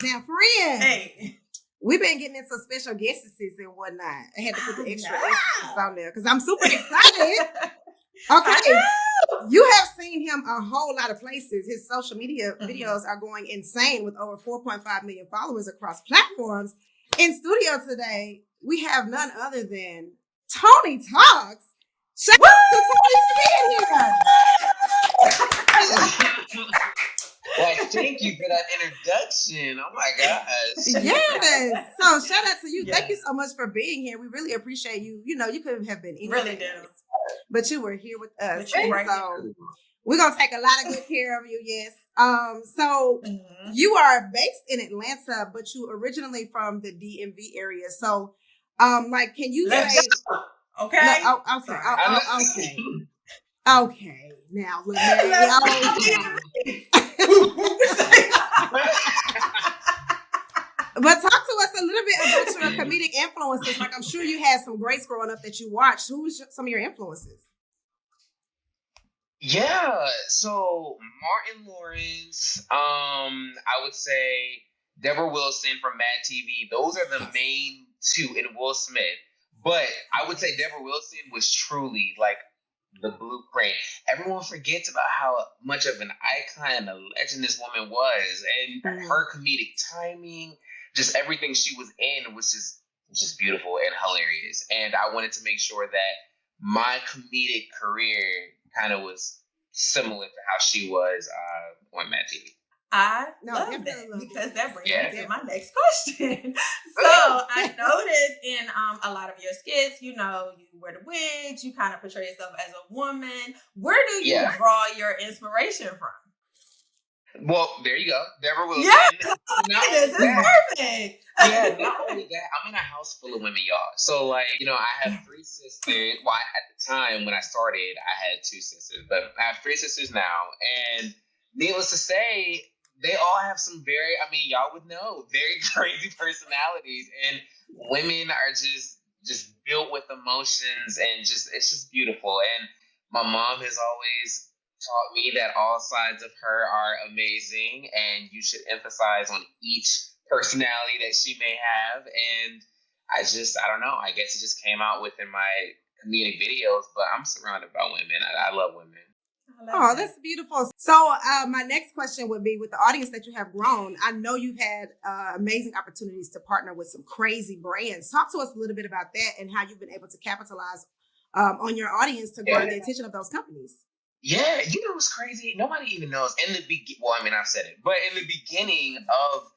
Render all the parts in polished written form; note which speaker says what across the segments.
Speaker 1: Now, friends,
Speaker 2: Hey,
Speaker 1: we've been getting into special guests and whatnot. I had to put the extra emphasis on there because I'm super excited. Okay, you have seen him a whole lot of places. His social media videos are going insane with over 4.5 million followers across platforms. In studio today, we have none other than Tony Talks. Shout out to Tony for being here.
Speaker 3: Well, thank you for that introduction. Oh my gosh.
Speaker 1: Yes. So shout out to you.
Speaker 2: Yes.
Speaker 1: Thank you so much for being here. We really appreciate you. You know, you couldn't have been anywhere
Speaker 2: Really do.
Speaker 1: else, but you were here with us.
Speaker 2: But you're
Speaker 1: And
Speaker 2: right
Speaker 1: so we're gonna take a lot of good care of you. Yes. So
Speaker 2: Mhm.
Speaker 1: you are based in Atlanta, but you originally from the DMV area. So, like, can you say?
Speaker 2: Okay.
Speaker 1: No, okay.
Speaker 2: Sorry.
Speaker 1: Okay. Okay. Now, but talk to us a little bit about your comedic influences. Like, I'm sure you had some greats growing up that you watched. Who was some of your influences?
Speaker 3: Yeah, so Martin Lawrence, I would say Deborah Wilson from Mad TV. Those are the main two, and Will Smith. But I would say Deborah Wilson was truly like the blueprint. Everyone forgets about how much of an icon and a legend this woman was, and her comedic timing, just everything she was in was just beautiful and hilarious. And I wanted to make sure that my comedic career kind of was similar to how she was on Mad TV.
Speaker 2: I love that
Speaker 1: definitely.
Speaker 2: because that brings
Speaker 3: Yeah.
Speaker 2: me to my next question. So I noticed in a lot of your skits, you know, you wear the wigs, you kind of portray yourself as a woman. Where do you
Speaker 3: Yeah.
Speaker 2: draw your inspiration from?
Speaker 3: Well, there you go, Deborah Wilson.
Speaker 2: Yes,
Speaker 3: Not
Speaker 2: this is
Speaker 3: only that-
Speaker 2: perfect.
Speaker 3: Yeah, not only that, I'm in a house full of women, y'all. So, like, you know, I have 3 sisters. Well, at the time when I started, I had 2 sisters, but I have 3 sisters now. And needless to say, they all have some y'all would know, very crazy personalities. And women are just built with emotions and it's just beautiful. And my mom has always taught me that all sides of her are amazing and you should emphasize on each personality that she may have. And I don't know, I guess it just came out within my comedic videos, but I'm surrounded by women. I love women.
Speaker 1: Oh, that's beautiful. So my next question would be, with the audience that you have grown, I know you've had amazing opportunities to partner with some crazy brands. Talk to us a little bit about that and how you've been able to capitalize on your audience to garner the attention of those companies.
Speaker 3: Yeah, you know what's crazy? Nobody even knows. I've said it, but in the beginning of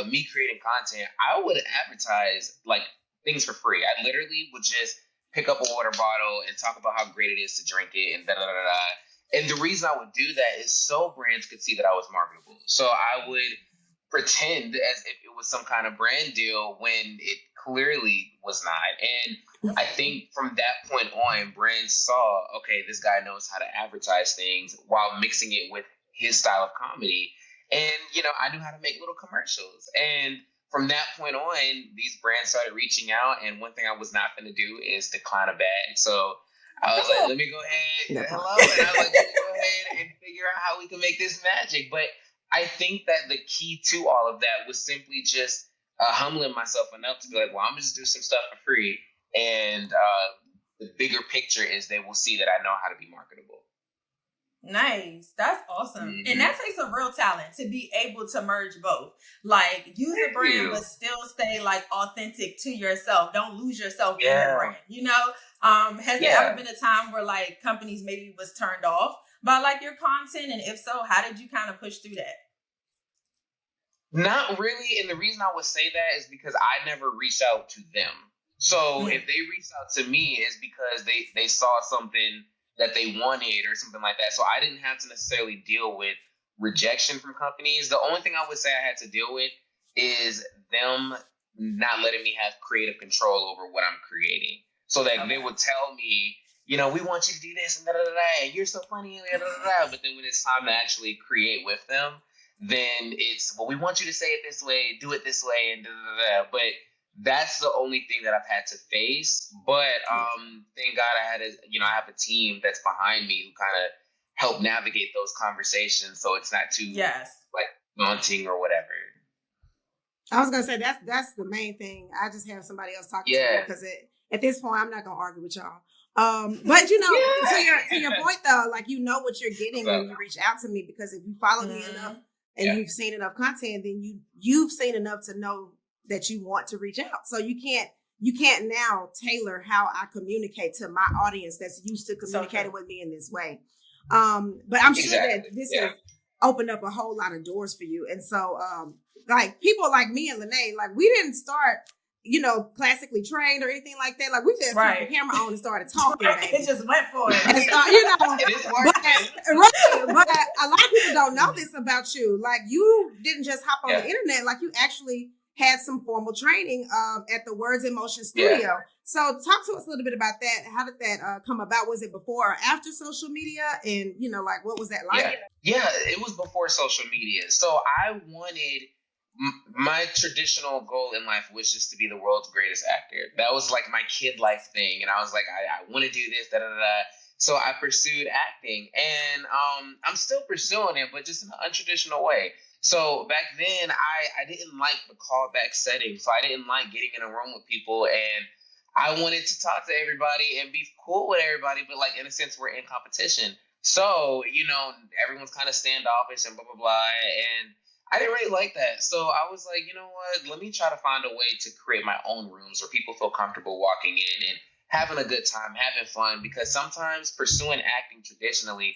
Speaker 3: me creating content, I would advertise like things for free. I literally would just pick up a water bottle and talk about how great it is to drink it and da da da da. And the reason I would do that is so brands could see that I was marketable. So I would pretend as if it was some kind of brand deal when it clearly was not. And I think from that point on, brands saw, okay, this guy knows how to advertise things while mixing it with his style of comedy. And, you know, I knew how to make little commercials. And from that point on, these brands started reaching out. And one thing I was not going to do is decline a bag. So I was like, let me go ahead. Hello. And I was like, let me go ahead and figure out how we can make this magic. But I think that the key to all of that was simply just humbling myself enough to be like, well, I'm just do some stuff for free. And the bigger picture is they will see that I know how to be marketable.
Speaker 2: Nice. That's awesome. Mm-hmm. And that takes a real talent to be able to merge both. Like, use a brand, but still stay like authentic to yourself. Don't lose yourself in the brand. You know, has there ever been a time where like companies maybe was turned off by like your content? And if so, how did you kind of push through that?
Speaker 3: Not really. And the reason I would say that is because I never reached out to them. So if they reached out to me, it's because they saw something that they wanted or something like that. So I didn't have to necessarily deal with rejection from companies. The only thing I would say I had to deal with is them not letting me have creative control over what I'm creating. So that they would tell me, you know, we want you to do this and da da da, and you're so funny, and da da da. But then when it's time to actually create with them, then it's, well, we want you to say it this way, do it this way, and da da da. But that's the only thing that I've had to face. But thank God I have a team that's behind me who kind of help navigate those conversations, so it's not too like daunting or whatever.
Speaker 1: I was gonna say that's the main thing. I just have somebody else talking to me because at this point I'm not gonna argue with y'all. But you know, to your point though, like you know what you're getting when you reach out to me, because if you follow me enough and you've seen enough content, then you've seen enough to know that you want to reach out. So you can't now tailor how I communicate to my audience that's used to communicating with me in this way. But I'm sure that this has opened up a whole lot of doors for you. And so like people like me and Lynee, like we didn't start, you know, classically trained or anything like that. Like we just put the camera on and started talking.
Speaker 2: It just went for it.
Speaker 1: And so, you know, but a lot of people don't know this about you. Like you didn't just hop on the internet. Like you actually had some formal training at the Words in Motion studio. Yeah. So talk to us a little bit about that. How did that come about? Was it before or after social media? And, you know, like what was that like?
Speaker 3: Yeah, it was before social media. So I wanted, my traditional goal in life was just to be the world's greatest actor. That was like my kid life thing. And I was like, I want to do this, So I pursued acting, and I'm still pursuing it, but just in an untraditional way. So back then, I didn't like the callback setting. So I didn't like getting in a room with people, and I wanted to talk to everybody and be cool with everybody, but like in a sense, we're in competition. So, you know, everyone's kind of standoffish and blah, blah, blah. And I didn't really like that. So I was like, you know what, let me try to find a way to create my own rooms where people feel comfortable walking in and having a good time, having fun, because sometimes pursuing acting traditionally,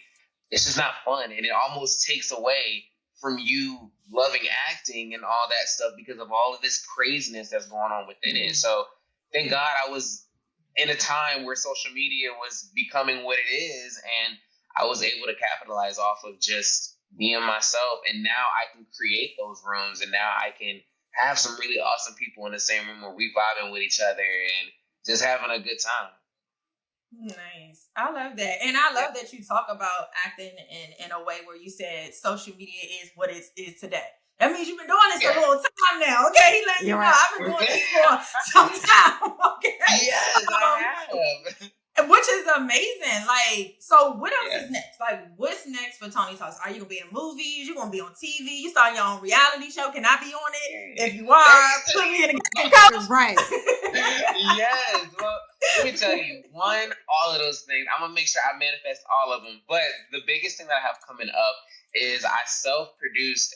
Speaker 3: it's just not fun. And it almost takes away from you loving acting and all that stuff because of all of this craziness that's going on within it. So thank God I was in a time where social media was becoming what it is, and I was able to capitalize off of just being myself. And now I can create those rooms, and now I can have some really awesome people in the same room where we vibing with each other and just having a good time.
Speaker 2: Nice. I love that. And I love that you talk about acting in a way where you said social media is what it is today. That means you've been doing this a little time now, okay? He letting you know I've been doing this for some time, okay?
Speaker 3: Yes, I have.
Speaker 2: Which is amazing. Like, so what else is next? Like, what's next for Tony Talks? Are you going to be in movies? You going to be on TV? You starting your own reality show? Can I be on it? If you are, put me in the comments.
Speaker 1: Right.
Speaker 3: Yes. Well, let me tell you, all of those things, I'm going to make sure I manifest all of them. But the biggest thing that I have coming up is I self-produced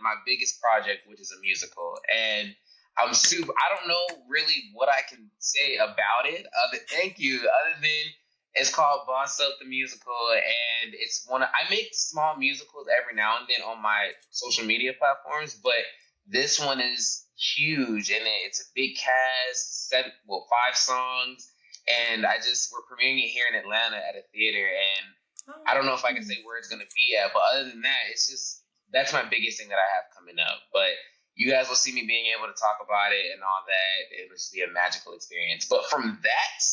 Speaker 3: my biggest project, which is a musical. And I don't know really what I can say about it. Thank you. Other than it's called Boss Up the Musical, and it's I make small musicals every now and then on my social media platforms, but this one is huge, and it's a big cast, 5 songs, and we're premiering it here in Atlanta at a theater, and I don't know if I can say where it's gonna be at, but other than that, that's my biggest thing that I have coming up. But you guys will see me being able to talk about it and all that. It will just be a magical experience. But from that,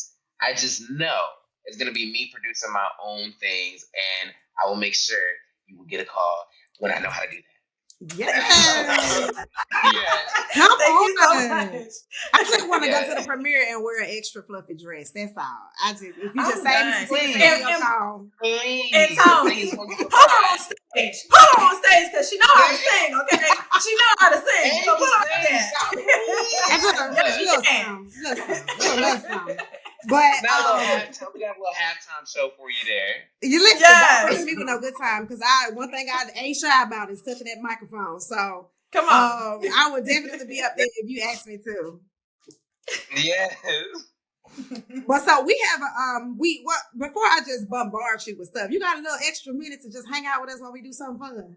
Speaker 3: I just know it's going to be me producing my own things, and I will make sure you will get a call when I know how to do that.
Speaker 1: Yes.
Speaker 2: Come on. So
Speaker 1: I just want to go to the premiere and wear an extra fluffy dress. That's all. If you just say me some call.
Speaker 2: And Tony, hold on stage. Because she know how to sing, okay? She know how to sing. So put on
Speaker 1: there. But
Speaker 3: we got a little halftime show for you there.
Speaker 1: You listen, don't bring me with no good time, because one thing I ain't shy about is touching that microphone. So
Speaker 2: come on,
Speaker 1: I would definitely be up there if you asked me to.
Speaker 3: Yes.
Speaker 1: But so we have before I just bombard you with stuff, you got a little extra minute to just hang out with us while we do something fun.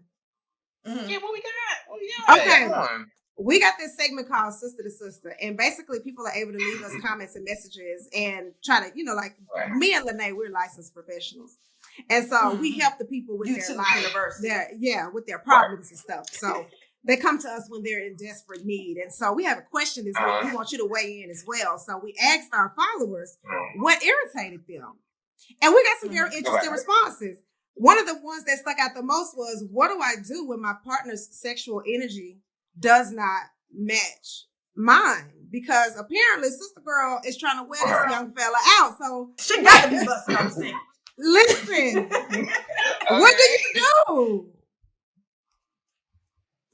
Speaker 3: Mm-hmm. Yeah, what we got?
Speaker 1: Okay. We got this segment called Sista to Sista, and basically people are able to leave us comments and messages and try to, like me and Lynee, we're licensed professionals. And so we help the people with their life, with their problems and stuff. So they come to us when they're in desperate need. And so we have a question this week. We want you to weigh in as well. So we asked our followers what irritated them. And we got some very interesting responses. One of the ones that stuck out the most was, what do I do when my partner's sexual energy does not match mine? Because apparently Sister Girl is trying to wear this young fella out. So
Speaker 2: she got to be busting on the stage.
Speaker 1: Listen, what do you do?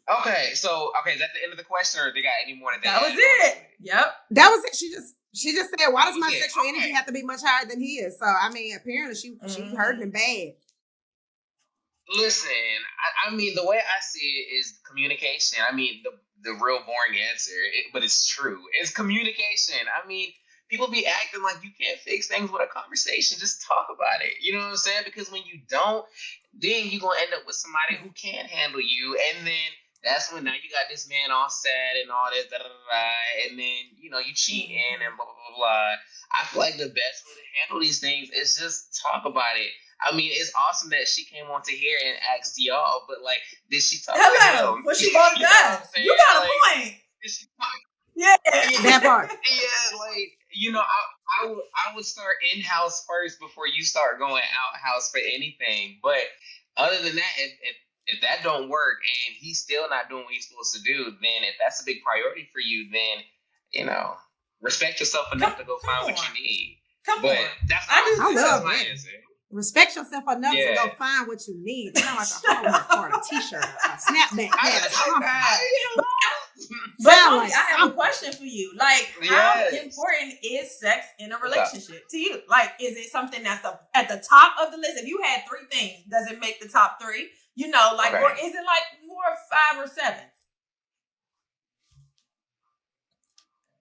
Speaker 3: Okay, so is that the end of the question, or they got any more?
Speaker 2: That was it. Yep,
Speaker 1: that was it. She just said, "Why does my sexual energy have to be much higher than his?" So I mean, apparently she hurting him bad.
Speaker 3: Listen, I mean, the way I see it is communication. I mean, the real boring answer, but it's true. It's communication. I mean, people be acting like you can't fix things with a conversation. Just talk about it. You know what I'm saying? Because when you don't, then you're going to end up with somebody who can't handle you. And then that's when now you got this man all sad and all this, and then, you know, you cheating and blah, blah, blah, blah. I feel like the best way to handle these things is just talk about it. I mean, it's awesome that she came on to here and asked y'all, but, like, did she talk to him?
Speaker 2: Well, she brought it up. You got a point.
Speaker 3: Did she talk?
Speaker 2: Yeah.
Speaker 1: That part.
Speaker 3: Yeah, like, you know, I would start in-house first before you start going out-house for anything. But other than that, if that don't work and he's still not doing what he's supposed to do, then if that's a big priority for you, then, you know, respect yourself enough to go find what you need.
Speaker 2: Come on.
Speaker 3: That's
Speaker 1: I love
Speaker 3: my
Speaker 1: that.
Speaker 3: answer.
Speaker 1: Respect yourself enough to go find what you need. It's not like a homework or a t-shirt, a snapback hat, or something.
Speaker 2: But I have a question for you. Like, how important is sex in a relationship to you? Like, is it something that's at the top of the list? If you had 3 things, does it make the top 3? You know, like, or is it like more 5 or 7?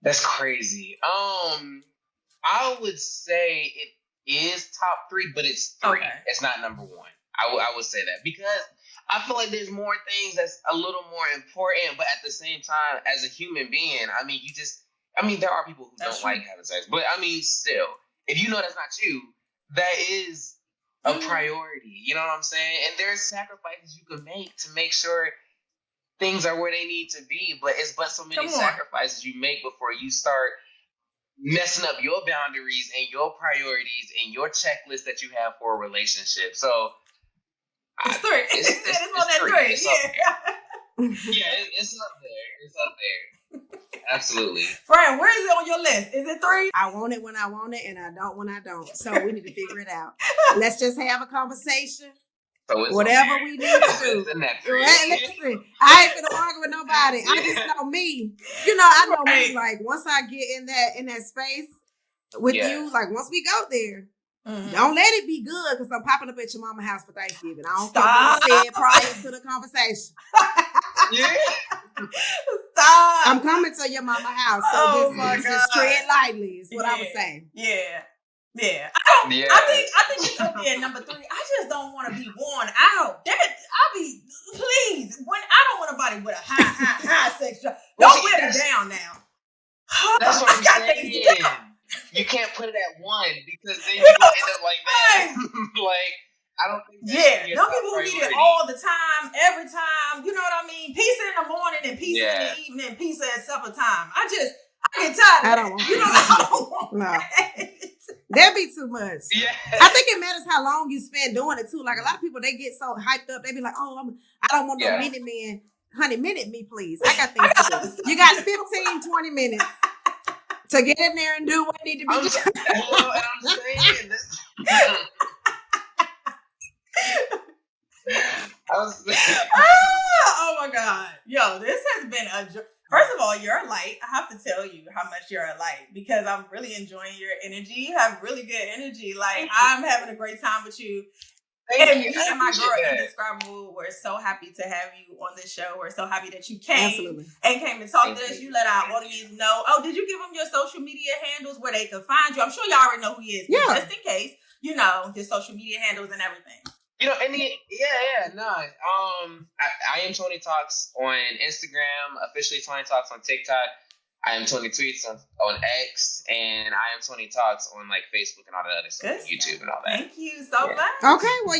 Speaker 3: That's crazy. I would say it is top 3, but it's 3. Okay. It's not number 1. I would say that because I feel like there's more things that's a little more important, but at the same time, as a human being, I mean, there are people who don't like having sex, but I mean, still, if you know that's not you, that is a priority. You know what I'm saying? And there's sacrifices you can make to make sure things are where they need to be, but it's so many sacrifices you make before you start messing up your boundaries and your priorities and your checklist that you have for a relationship. So
Speaker 2: it's 3. It's on that 3.
Speaker 3: It's up there. It's up there. Absolutely.
Speaker 2: Friend, where is it on your list? Is it 3?
Speaker 1: I want it when I want it, and I don't when I don't. So we need to figure it out. Let's just have a conversation. So whatever we need to do. Listen, I ain't gonna argue with nobody. I just know me. You know, I know me. Like once I get in that space with you, like once we go there, don't let it be good because I'm popping up at your mama's house for Thanksgiving. I don't care what you said prior to the conversation.
Speaker 2: Stop.
Speaker 1: I'm coming to your mama's house. So just tread lightly is what I was saying.
Speaker 2: Yeah. I think it's up there at number 3. I just don't want to be worn out. Please, when I don't want nobody with a high sex drive. Don't wear me down now.
Speaker 3: That's what I'm saying. You can't put it at 1 because then you're gonna end up like that. Like, I don't think
Speaker 2: them people who need it all the time, every time, you know what I mean? Pizza in the morning and pizza in the evening, pizza at supper time. I get tired.
Speaker 1: I don't want
Speaker 2: I don't want that.
Speaker 1: That'd be too much.
Speaker 3: Yeah.
Speaker 1: I think it matters how long you spend doing it too. Like a lot of people, they get so hyped up. They be like, "Oh, I don't want no minute man. Honey, minute me, please. I got things to do." You got 15, 20 minutes to get in there and do what need to be done.
Speaker 3: I'm saying this.
Speaker 2: Oh my God. Yo, this has been first of all, you're a light. I have to tell you how much you're a light because I'm really enjoying your energy. You have really good energy. Like, I'm having a great time with you.
Speaker 3: Thank you.
Speaker 2: Me and my girl, Indescribable, we're so happy to have you on this show. We're so happy that you came and came and talked to us. You let our audience know. Oh, did you give them your social media handles where they could find you? I'm sure y'all already know who he is. Yeah. Just in case, you know, his social media handles and everything.
Speaker 3: You know, I am Tony Talks on Instagram, officially Tony Talks on TikTok. I am Tony Tweets on X, and I am Tony Talks on like Facebook and all the other stuff, YouTube and all that.
Speaker 2: Thank you so much.
Speaker 1: Okay, well.